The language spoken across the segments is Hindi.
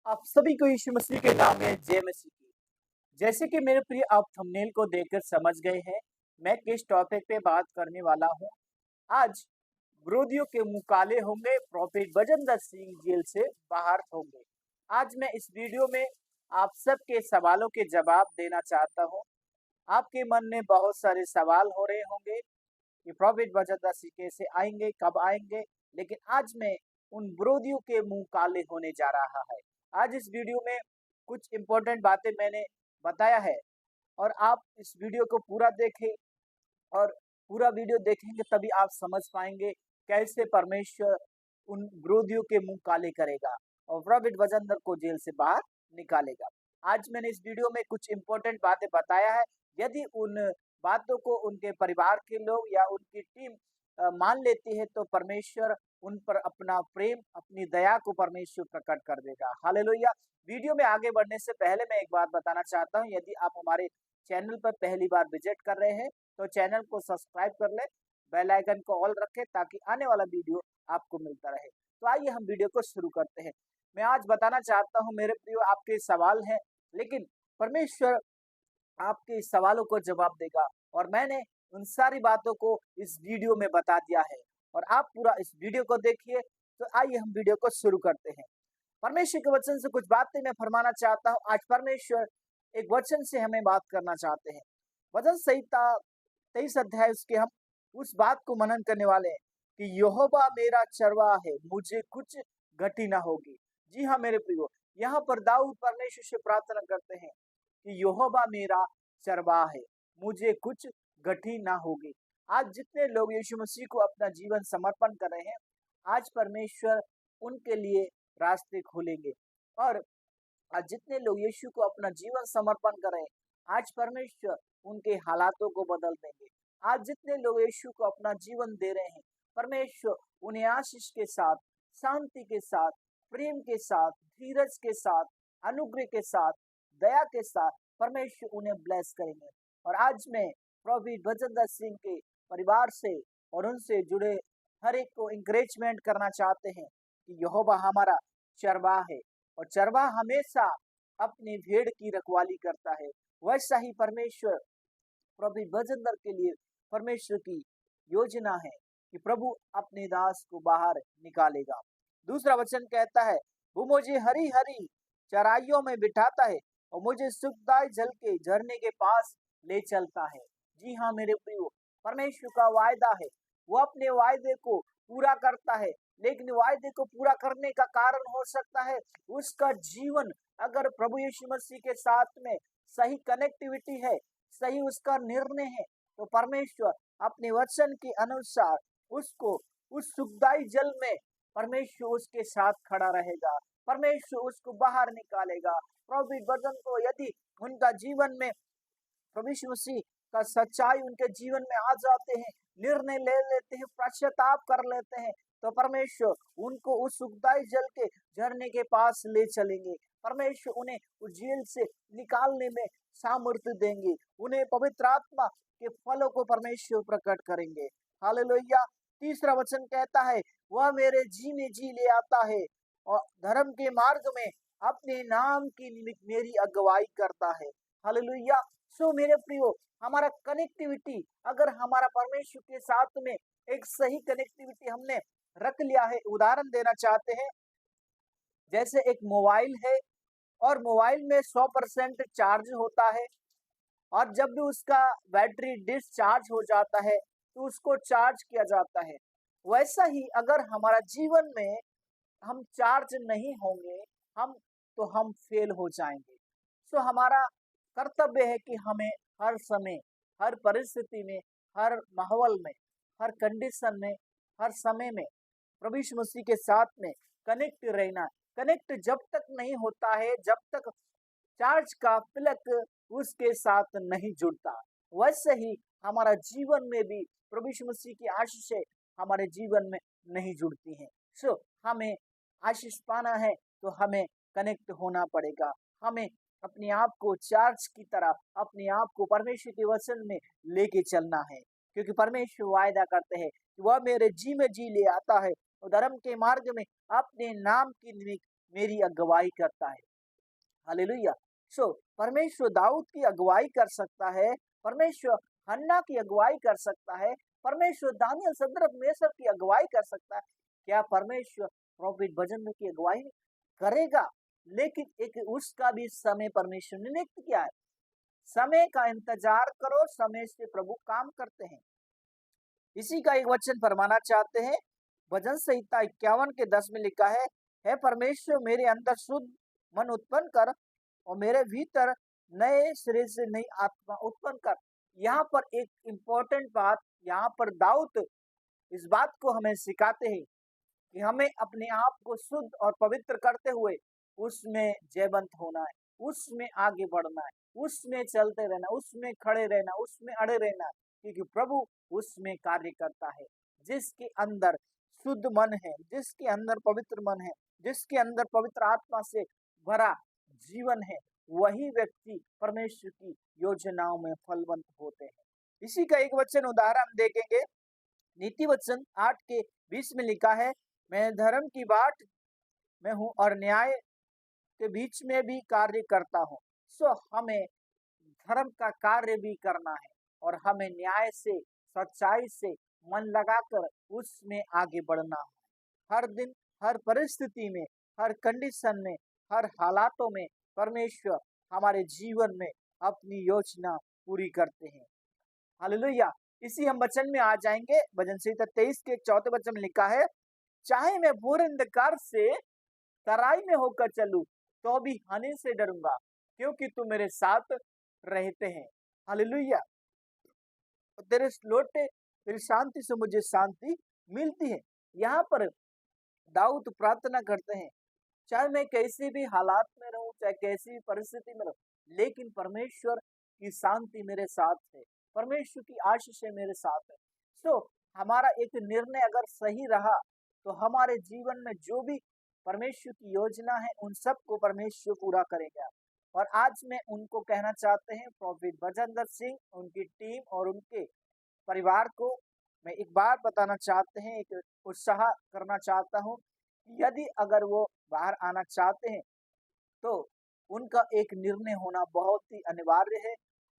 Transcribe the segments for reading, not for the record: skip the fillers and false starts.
आप सभी को यीशु मसीह के नाम में जय मसीह की। जैसे कि मेरे प्रिय आप थंबनेल को देखकर समझ गए हैं, मैं किस टॉपिक पे बात करने वाला हूँ। आज विरोधियों के मुकाले होंगे, प्रॉफिट बजंदर सिंह जेल से बाहर होंगे। आज मैं इस वीडियो में आप सबके सवालों के जवाब देना चाहता हूँ। आपके मन में बहुत सारे सवाल हो रहे होंगे कि प्रॉफिट बजंदर सिंह कैसे आएंगे, कब आएंगे, लेकिन आज मैं उन विरोधियों के मुंह काले होने जा रहा है। आज इस वीडियो में कुछ इम्पोर्टेंट बातें मैंने बताया है और आप इस वीडियो को पूरा देखें और पूरा वीडियो देखेंगे तभी आप समझ पाएंगे कैसे परमेश्वर उन विरोधियों के मुंह काले करेगा और प्रॉफिट वजंदर को जेल से बाहर निकालेगा। आज मैंने इस वीडियो में कुछ इम्पोर्टेंट बातें बताया है। यदि उन बातों को उनके परिवार के लोग या उनकी टीम मान लेती है तो परमेश्वर उन पर अपना प्रेम, अपनी दया को परमेश्वर प्रकट कर देगा। हालेलुया। वीडियो में आगे बढ़ने से पहले मैं एक बात बताना चाहता हूँ। यदि आप हमारे चैनल पर पहली बार विजिट कर रहे हैं तो चैनल को सब्सक्राइब कर लें, बेल आइकन को ऑल रखें ताकि आने वाला वीडियो आपको मिलता रहे। तो आइए हम वीडियो को शुरू करते हैं। मैं आज बताना चाहता हूँ मेरे प्रियो, आपके सवाल हैं, लेकिन परमेश्वर आपके इस सवालों को जवाब देगा और मैंने उन सारी बातों को इस वीडियो में बता दिया है और आप पूरा इस वीडियो को देखिए। तो आइए हम वीडियो को शुरू करते हैं। परमेश्वर के वचन से कुछ बातें मैं फरमाना चाहता हूँ। आज परमेश्वर एक वचन से हमें बात करना चाहते हैं। वचन संहिता 23 अध्याय उसके हम उस बात को मनन करने वाले हैं कि यहोवा मेरा चरवाहा है, मुझे कुछ घटी ना होगी। जी हाँ मेरे प्रियो, यहाँ पर दाऊद परमेश्वर से प्रार्थना करते हैं कि यहोवा मेरा चरवाहा है, मुझे कुछ घटी ना होगी। आज जितने लोग यीशु मसीह को अपना जीवन समर्पण कर रहे हैं, आज परमेश्वर उनके लिए रास्ते खोलेंगे और आज जितने लोग यीशु को अपना जीवन समर्पण कर रहे हैं, आज परमेश्वर उनके हालातों को बदल देंगे। आज जितने लोग यीशु को अपना जीवन दे रहे हैं, परमेश्वर उन्हें आशीष के साथ, शांति के साथ, प्रेम के साथ, धीरज के साथ, अनुग्रह के साथ, दया के साथ परमेश्वर उन्हें ब्लेस करेंगे। और आज मैं प्रॉफिट बजंदर सिंह के परिवार से और उनसे जुड़े हर एक को इंकरेजमेंट करना चाहते हैं कि यहोवा हमारा चरवाहा है और चरवाहा हमेशा अपनी भेड़ की रखवाली करता है। वैसा ही परमेश्वर प्रभु बजंदर के लिए परमेश्वर की योजना है कि प्रभु अपने दास को बाहर निकालेगा। दूसरा वचन कहता है, वो मुझे हरी हरी चराइयों में बिठाता है और मुझे सुखदायी जल के झरने के पास ले चलता है। जी हाँ मेरे प्रियो, परमेश्वर का वायदा है, वो अपने वायदे को पूरा करता है, लेकिन वायदे को पूरा करने का कारण हो सकता है उसका जीवन अगर प्रभु यीशु मसीह के साथ में सही कनेक्टिविटी है, सही उसका निर्णय है, तो परमेश्वर अपने वचन के अनुसार उसको उस सुखदायी जल में परमेश्वर उसके साथ खड़ा रहेगा, परमेश्वर उसको बाहर निकालेगा। प्रॉफिट बर्दन को यदि उनका जीवन में प्रभु यीशु मसीह का सच्चाई उनके जीवन में आ जाते हैं, निर्णय ले लेते हैं, पश्चाताप कर लेते हैं, तो परमेश्वर उनको उस सुखदायी जल के झरने के पास ले चलेंगे। परमेश्वर उन्हें उस जेल से निकालने में सामर्थ्य देंगे, उन्हें पवित्र आत्मा के फलों को परमेश्वर प्रकट करेंगे। हालेलुया। तीसरा वचन कहता है, वह मेरे जी में जी ले आता है और धर्म के मार्ग में अपने नाम की निमित्त मेरी अगुवाई करता है। हालेलुया। सो मेरे प्रियो, हमारा कनेक्टिविटी अगर हमारा परमेश्वर के साथ में एक सही कनेक्टिविटी हमने रख लिया है, उदाहरण देना चाहते हैं, जैसे एक मोबाइल है और मोबाइल में 100% चार्ज होता है और जब भी उसका बैटरी डिस्चार्ज हो जाता है तो उसको चार्ज किया जाता है। वैसा ही अगर हमारा जीवन में हम चार्ज नहीं होंगे, हम फेल हो जाएंगे। सो हमारा कर्तव्य है कि हमें हर समय, हर परिस्थिति में, हर माहौल में, हर कंडीशन में, हर समय में प्रभु यीशु मसीह के साथ में कनेक्ट रहना। कनेक्ट जब तक नहीं होता है, जब तक चार्ज का प्लग उसके साथ नहीं जुड़ता, वैसे ही हमारा जीवन में भी प्रभु यीशु मसीह की आशीषें हमारे जीवन में नहीं जुड़ती हैं। सो हमें आशीष पाना है तो हमें कनेक्ट होना पड़ेगा। हमें अपने आप को चार्ज की तरह अपने आप को परमेश्वर के वचन में लेके चलना है, क्योंकि परमेश्वर वायदा करते हैं कि वह मेरे जी में जी ले आता है और धर्म के मार्ग में अपने नाम की निमित्त मेरी अगुवाई करता है। हालेलुया। सो परमेश्वर दाऊद की अगुवाई कर सकता है, परमेश्वर हन्ना की अगुवाई कर सकता है, परमेश्वर दानियल सद्रक मेसर की अगुवाई कर सकता है। क्या परमेश्वर प्रोफेट भजन की अगुवाई करेगा? लेकिन एक उसका भी समय परमेश्वर ने नियुक्त किया है। समय का इंतजार करो, समय से प्रभु काम करते हैं। इसी का एक वचन फरमाना चाहते हैं। भजन संहिता 51 के 10 में लिखा है, हे परमेश्वर मेरे अंदर शुद्ध मन उत्पन्न कर और मेरे भीतर नए सिरे से नई आत्मा उत्पन्न कर। यहाँ पर एक इंपॉर्टेंट बात, यहाँ पर दाऊद इस बात को हमें सिखाते हैं कि हमें अपने आप को शुद्ध और पवित्र करते हुए उसमें जयवंत होना है, उसमें आगे बढ़ना है, उसमें चलते रहना, उसमें खड़े रहना, उसमें अड़े रहना, क्योंकि प्रभु उसमें कार्य करता है। जिसके अंदर शुद्ध मन है, जिसके अंदर पवित्र मन है, जिसके अंदर पवित्र आत्मा से भरा जीवन है, वही व्यक्ति परमेश्वर की योजनाओं में फलवंत होते हैं। इसी का एक वचन उदाहरण देखेंगे। नीति वचन 8 के 20 में लिखा है, मैं धर्म की बाट में हूँ और न्याय के बीच में भी कार्य करता हूँ। सो हमें धर्म का कार्य भी करना है और हमें न्याय से, सच्चाई से मन लगाकर उसमें आगे बढ़ना है। हर दिन, हर परिस्थिति में, हर कंडीशन में, हर हालातों में परमेश्वर हमारे जीवन में अपनी योजना पूरी करते हैं। हालेलुया। इसी हम वचन में आ जाएंगे। भजन संहिता 23 के 4 वचन में लिखा है, चाहे मैं घोर अंधकार से तराई में होकर चलूं तो भी हानि से डरूंगा, क्योंकि तू मेरे साथ रहते हैं। हालेलुया। तेरे लौटे तेरी शांति से मुझे शांति मिलती है। यहाँ पर दाऊद प्रार्थना करते हैं, चाहे मैं कैसी भी हालात में रहूं, चाहे कैसी भी परिस्थिति में रहूं, लेकिन परमेश्वर की शांति मेरे साथ है, परमेश्वर की आशीष मेरे साथ है। सो हमारा एक निर्णय अगर सही रहा तो हमारे जीवन में जो भी परमेश्वर की योजना है उन सबको परमेश्वर पूरा करेगा। और आज मैं उनको कहना चाहते हैं, प्रॉफिट भजनदर सिंह, उनकी टीम और उनके परिवार को मैं एक बार बताना चाहते हैं, एक उत्साह करना चाहता हूँ। यदि अगर वो बाहर आना चाहते हैं तो उनका एक निर्णय होना बहुत ही अनिवार्य है,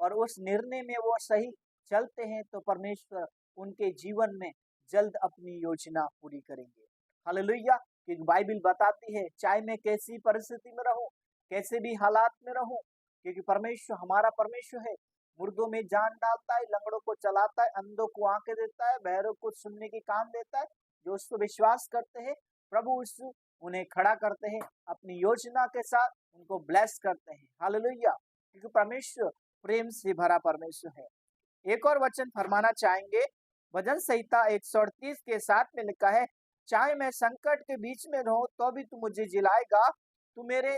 और उस निर्णय में वो सही चलते हैं तो परमेश्वर उनके जीवन में जल्द अपनी योजना पूरी करेंगे। हालेलुया। क्योंकि बाइबल बताती है, चाहे मैं कैसी परिस्थिति में रहूं, कैसे भी हालात में रहूं, क्योंकि परमेश्वर हमारा परमेश्वर है। मुर्दों में जान डालता है, लंगड़ों को चलाता है, अंधों को आंखें देता है, बहरों को सुनने की कान देता है। जो उस पर विश्वास करते हैं, प्रभु उस उन्हें खड़ा करते हैं, अपनी योजना के साथ उनको ब्लेस करते हैं। हालेलुया। क्योंकि परमेश्वर प्रेम से भरा परमेश्वर है। एक और वचन फरमाना चाहेंगे। भजन संहिता 138 के 7 में लिखा है, चाहे मैं संकट के बीच में रहूं तो भी तू मुझे जिलाएगा, तू मेरे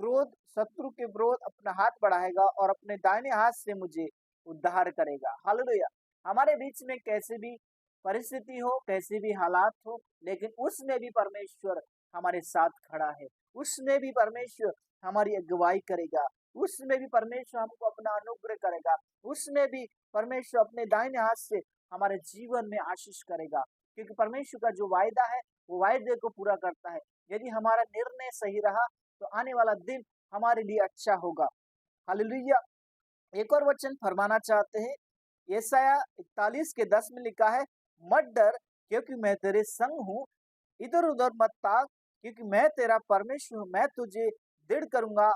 क्रोध शत्रु के विरोध अपना हाथ बढ़ाएगा और अपने दाहिने हाथ से मुझे उद्धार करेगा। हालेलुया। हमारे बीच में कैसे भी परिस्थिति हो, कैसे भी हालात हो, लेकिन उसमें भी परमेश्वर हमारे साथ खड़ा है, उसमें भी परमेश्वर हमारी अगुवाई करेगा, उसमें भी परमेश्वर हमको अपना अनुग्रह करेगा, उसमें भी परमेश्वर अपने दाहिने हाथ से हमारे जीवन में आशीष करेगा। क्योंकि परमेश्वर का जो वायदा है वो वायदे को पूरा करता है। यदि हमारा निर्णय सही रहा तो आने वाला दिन हमारे लिए अच्छा होगा। हालेलुया। एक और वचन फरमाना चाहते हैं। यशायाह 41 के 10 में लिखा है, मत डर क्योंकि मैं तेरे संग हूँ, इधर उधर मत ताक क्योंकि मैं तेरा परमेश्वर हूँ। मैं तुझे दृढ़ करूंगा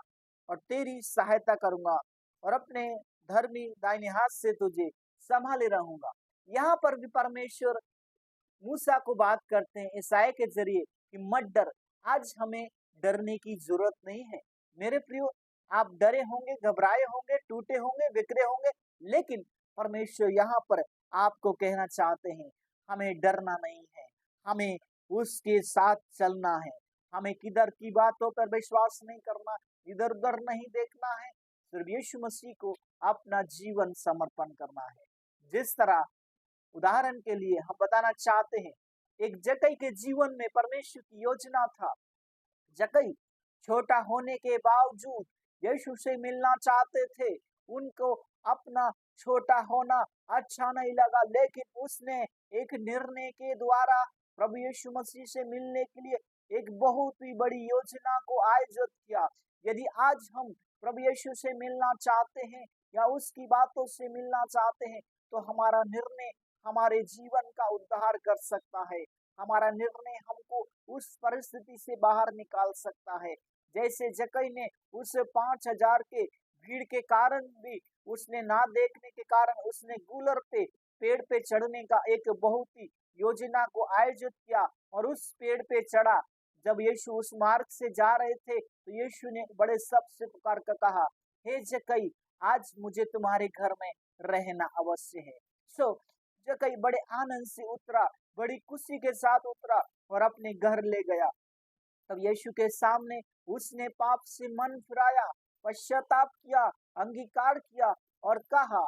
और तेरी सहायता करूंगा और अपने धर्मी दाहिने हाथ से तुझे संभाले रहूंगा। यहाँ पर भी परमेश्वर मूसा को बात करते हैं ईसाई के जरिए कि मत डर। आज हमें डरने की जरूरत नहीं है मेरे प्रियो। आप डरे होंगे, घबराए होंगे, टूटे होंगे, बिखरे होंगे, लेकिन परमेश्वर यहाँ पर आपको कहना चाहते हैं, हमें डरना नहीं है, हमें उसके साथ चलना है। हमें किधर की बातों पर विश्वास नहीं करना, इधर उधर नहीं देखना है, सिर्फ यीशु मसीह को अपना जीवन समर्पण करना है। जिस तरह उदाहरण के लिए हम बताना चाहते हैं, एक जक्कई के जीवन में परमेश्वर की योजना था। जक्कई छोटा होने के बावजूद यीशु से मिलना चाहते थे। उनको अपना छोटा होना अच्छा नहीं लगा, लेकिन उसने एक निर्णय के द्वारा प्रभु यीशु मसीह से मिलने के लिए एक बहुत ही बड़ी योजना को आयोजित किया। यदि आज हम प्रभु यीशु से मिलना चाहते हैं या उसकी बातों से मिलना चाहते हैं, तो हमारा निर्णय हमारे जीवन का उद्धार कर सकता है। हमारा निर्णय हमको उस परिस्थिति से बाहर निकाल सकता है। जैसे जक्कई ने उस 5,000 के भीड़ के कारण भी, उसने ना देखने के कारण उसने गूलर पे पेड़ पे चढ़ने का एक बहुत ही योजना को आयोजित किया और उस पेड़ पे चढ़ा। जब यीशु उस मार्ग से जा रहे थे तो यीशु ने बड़े शब्द से पुकार कर कहा, हे जक्कई, आज मुझे तुम्हारे घर में रहना अवश्य है। सो जक्कई बड़े आनंद से उतरा, बड़ी खुशी के साथ उतरा और अपने घर ले गया। तब यीशु के सामने उसने पाप से मन फिराया, पश्चाताप किया, अंगीकार किया और कहा,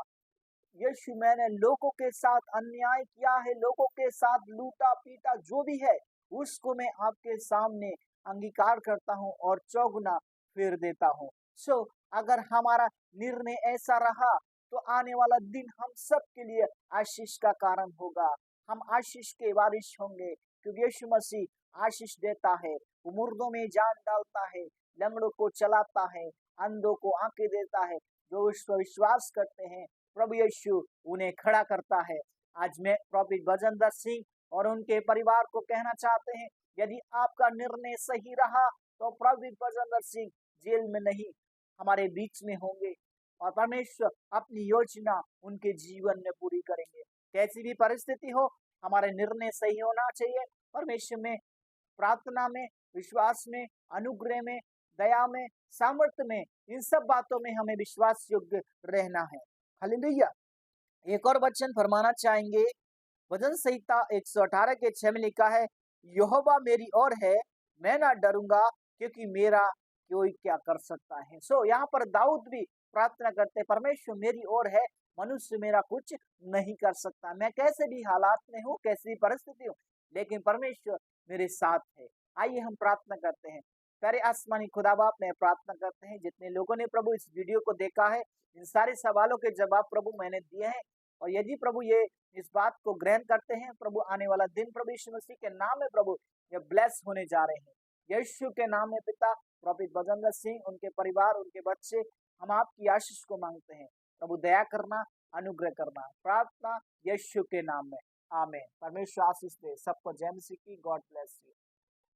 यीशु, मैंने लोगों के साथ अन्याय किया है, लोगों के साथ लूटा पीटा जो भी है, उसको मैं आपके सामने अंगीकार करता हूँ और चौगुना फेर देता हूँ। सो अगर हमारा निर्णय ऐसा रहा तो आने वाला दिन हम सब के लिए आशीष का कारण होगा। हम आशीष के वारिस होंगे, क्योंकि यीशु मसीह आशीष देता है। वो मुर्दों में जान डालता है, लंगड़ों को चलाता है, अंधों को आंखें देता है। जो उस पर विश्वास करते हैं, प्रभु यीशु उन्हें खड़ा करता है। आज मैं प्रॉफिट गजेंद्र सिंह और उनके परिवार को कहना चाहते हैं, यदि आपका निर्णय सही रहा तो प्रॉफिट गजेंद्र सिंह जेल में नहीं, हमारे बीच में होंगे और परमेश्वर अपनी योजना उनके जीवन में पूरी करेंगे। कैसी भी परिस्थिति हो, हमारे निर्णय सही होना चाहिए। परमेश्वर में, प्रार्थना में, विश्वास में, अनुग्रह में, दया में, सामर्थ्य में, इन सब बातों में हमें विश्वास योग्य रहना है। हालेलुया। एक और वचन फरमाना चाहेंगे, भजन संहिता 118 के 6 में लिखा है, यहोवा मेरी ओर है, मैं ना डरूंगा, क्योंकि मेरा कोई क्या कर सकता है। सो यहाँ पर दाऊद भी प्रार्थना करते, परमेश्वर मेरी ओर है, मनुष्य मेरा कुछ नहीं कर सकता। मैं कैसे भी हालात में हूँ, कैसी भी परिस्थिति हूँ, लेकिन परमेश्वर मेरे साथ है। आइए हम प्रार्थना करते हैं। प्यारे आसमानी खुदा बाप, मैं प्रार्थना करते हैं जितने लोगों ने प्रभु इस वीडियो को देखा है, इन सारे सवालों के जवाब प्रभु मैंने दिए हैं। और यदि प्रभु ये इस बात को ग्रहण करते हैं, प्रभु आने वाला दिन प्रभु यीशु मसीह के नाम में प्रभु ये ब्लेस होने जा रहे हैं। यीशु के नाम में पिता, प्रॉफिट गजेंद्र सिंह, उनके परिवार, उनके बच्चे, हम आपकी आशीष को मांगते हैं। प्रभु दया करना, अनुग्रह करना, प्रार्थना यीशु के नाम में, आमीन। परमेश्वर आशीष दे सबको। जय मसीह की। God bless you.